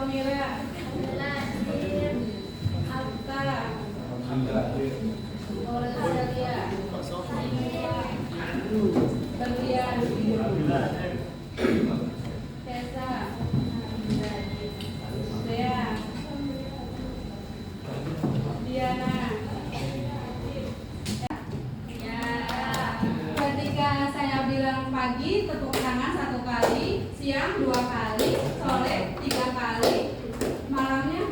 Mira, Abta, Aurelia, Berlian, Tessa, Bea, Diana. Ya, ketika saya bilang pagi tepuk tangan 1 kali, siang 2 kali, sore 3 kali, malamnya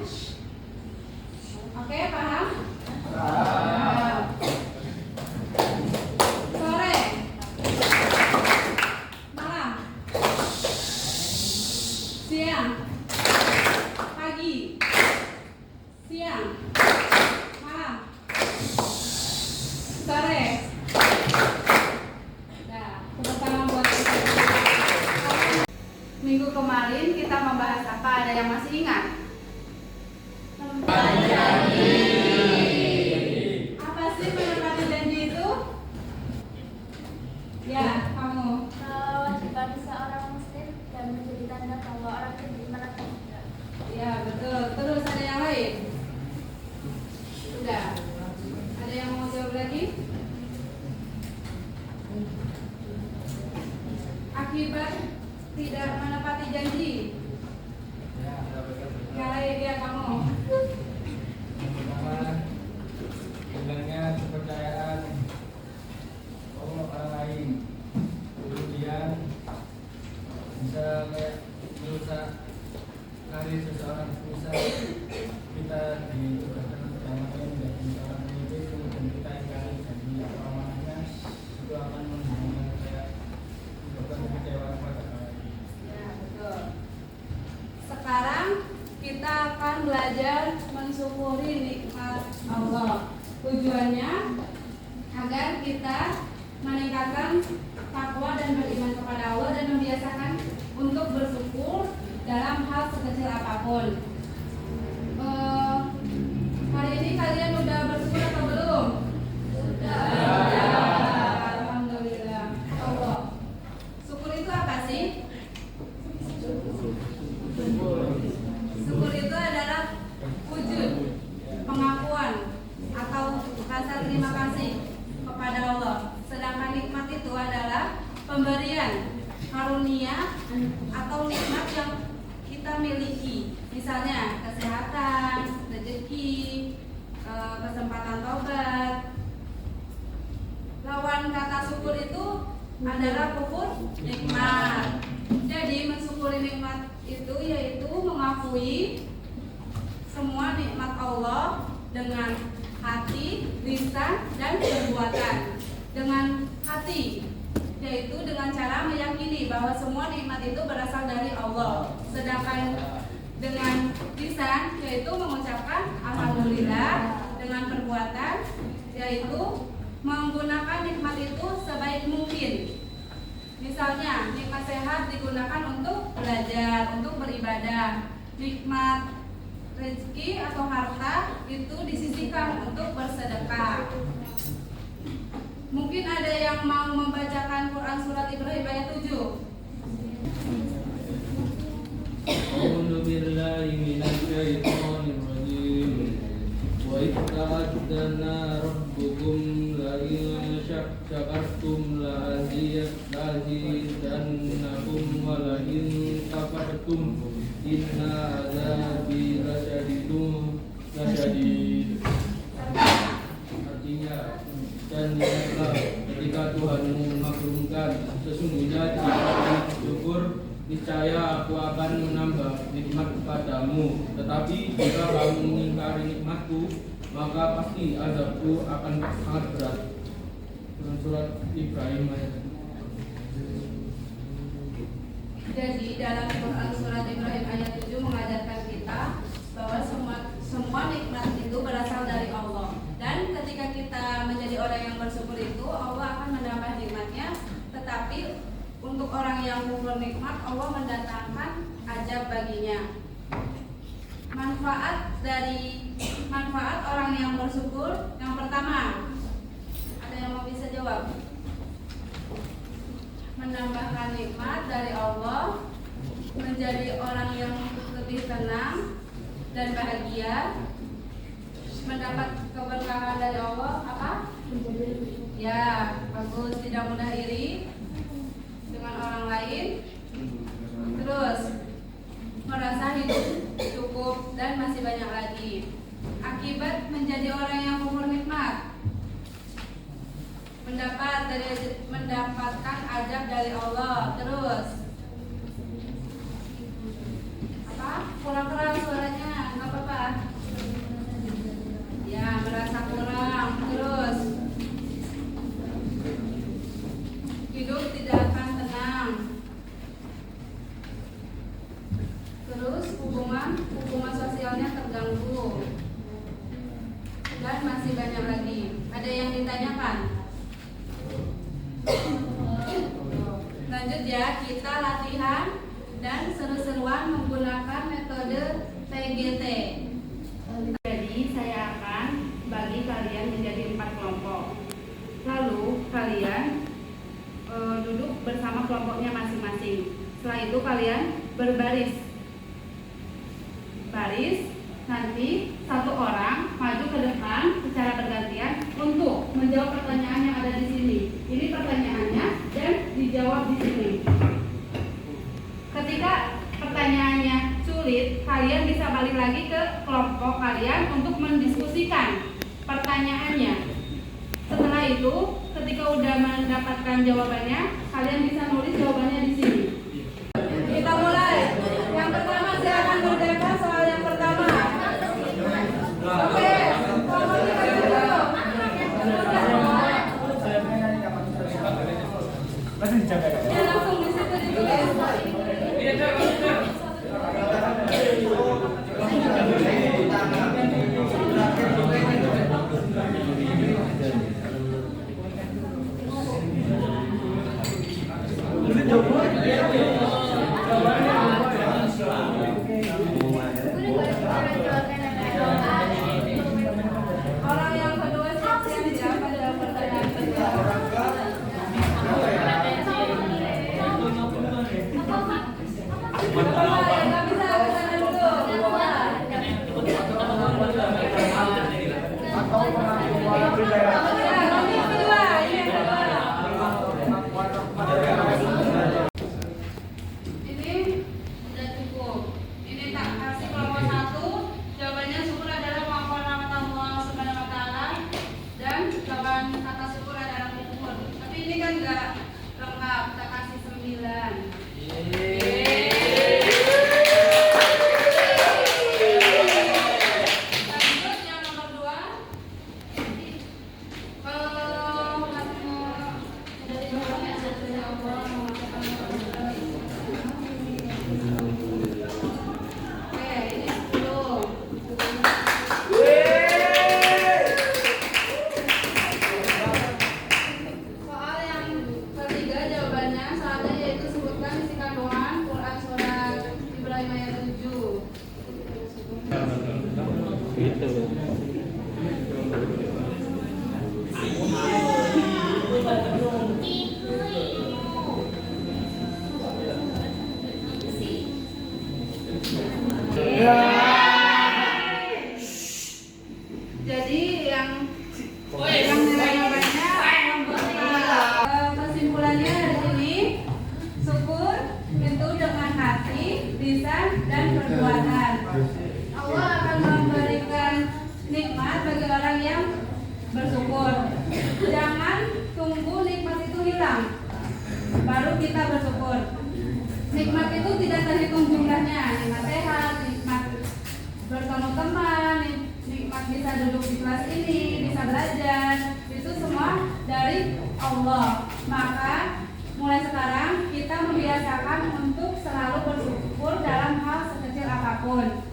oke, paham? Paham. Sore, malam, siang, pagi, siang, malam, sore. Nah, tepuk tangan buat kita. Minggu kemarin kita membahas apa? Ada yang masih ingat? Apa sih menepati janji itu? Ya, kamu. Kewajiban seorang muslim dan menjadi tanda bahwa orang itu beriman atau tidak. Ya, betul. Terus ada yang lain? Sudah. Ada yang mau jawab lagi? Akibat tidak menepati janji. Yang lain ya kamu. Pertama, hilangnya kepercayaan orang lain. Kemudian bisa kayak merusak karir seseorang, bisa kita ditugaskan untuk yang lain menjadi seorang pemimpin, kemudian kita ingkari janji atau amanahnya, itu akan menghubungkan kayak menyebabkan kekecewaan pada orang lain. Ya, betul. Sekarang kita akan belajar mensyukuri nikmat Allah. Tujuannya agar kita meningkatkan takwa dan beriman kepada Allah dan membiasakan untuk bersyukur dalam hal sekecil apapun. Hari ini kalian udah bersyukur atau belum? Sudah. Alhamdulillah. Allah. Syukur itu apa sih? Syukur itu adalah wujud pengakuan atau rasa terima kasih kepada Allah. Sedangkan nikmat itu adalah pemberian karunia atau nikmat yang kita miliki. Misalnya kesehatan, rezeki, kesempatan tobat. Lawan kata syukur itu adalah kufur nikmat. Jadi mensyukuri nikmat itu yaitu mengakui semua nikmat Allah dengan hati, lisan, dan perbuatan. Dengan hati, yaitu dengan cara meyakini bahwa semua nikmat itu berasal dari Allah. Sedangkan dengan lisan, yaitu mengucapkan alhamdulillah. Dengan perbuatan, yaitu menggunakan nikmat itu sebaik mungkin. Misalnya, nikmat sehat digunakan untuk belajar, untuk beribadah. Nikmat rezeki atau harta itu disisihkan untuk bersedekah. Mungkin ada yang mau membacakan Quran surat Ibrahim ayat 7. A'udzu billahi minasy syaithanir rajim. Wa idh ta'addana rabbukum la in syakartum la azidannakum wa la in kafartum inna azabi lasyadid. Artinya, dan ingatlah ketika Tuhanmu mengagungkan, sesungguhnya jika kamu bersyukur, niscaya aku akan menambah nikmat kepadamu. Tetapi jika kamu mengingkari nikmatku, maka pasti azabku akan sangat berat. Dalam surat Ibrahim ayat. Jadi dalam Quran surat Ibrahim ayat 7 mengajarkan kita bahwa semua nikmat itu berasal dari Allah. Dan ketika kita menjadi orang yang bersyukur itu, Allah akan menambah nikmatnya. Tetapi untuk orang yang kufur nikmat, Allah mendatangkan azab baginya. Manfaat orang yang bersyukur, yang pertama, ada yang mau bisa jawab? Menambahkan nikmat dari Allah, menjadi orang yang lebih tenang dan bahagia, mendapat keberkahan dari Allah. Apa? Ya, bagus. Tidak mudah iri dengan orang lain. Terus merasa hidup cukup dan masih banyak lagi. Akibat menjadi orang yang umur nikmat, mendapatkan ajab dari Allah. Terus apa? Kurang keras suaranya, nggak apa-apa. Ya, merasa kurang. Terus hidup tidak akan tenang. Terus hubungan sosialnya terganggu. Dan masih banyak lagi. Ada yang ditanyakan? Lanjut ya, kita latihan dan seru-seruan menggunakan metode TGT. Jadi saya akan bagi kalian menjadi 4 kelompok. Lalu kalian duduk bersama kelompoknya masing-masing. Setelah itu kalian berbaris. Nanti satu orang maju ke depan secara bergantian untuk menjawab pertanyaan yang ada di sini. Ini pertanyaannya dan dijawab di sini. Ketika pertanyaannya sulit, kalian bisa balik lagi ke kelompok kalian untuk mendiskusikan pertanyaannya. Setelah itu, ketika udah mendapatkan jawabannya, kalian bisa nulis jawabannya di sini. Kita mulai. Yang pertama silakan berdebat soal yang pertama. Oke, kelompoknya bagi dulu. Ya, langsung di situ ditulis. Orang yang kedua siap-siap pada pertanyaan kedua. Nggak bisa kesana dulu. Ya, nomor kedua, ini yang kedua. Ini udah cukup. Ini tak kasih kelompok 1. Jawabannya syukur adalah pengakuan rahmat Allah Subhanahu wa taala dan jawaban kata syukur adalah kufur. Tapi ini kan enggak lengkap, tak kasih 9. Lanjut yang nomor 2. Oke, ini 10. Soal yang ketiga jawabannya saatnya yaitu sebutkan isi kandungan Quran surat Ibrahim ayat 7. Jadi yang nilainya banyak kesimpulannya di sini syukur itu dengan hati, lisan dan perbuatan. Allah akan memberikan nikmat bagi orang yang bersyukur. Jangan tunggu nikmat itu hilang baru kita bersyukur. Nikmat itu tidak terhitung jumlahnya. Nikmat sehat, nikmat bertemu teman, nikmat bisa duduk di kelas ini, bisa belajar, itu semua dari Allah. Maka mulai sekarang kita membiasakan untuk selalu bersyukur dalam hal sekecil apapun.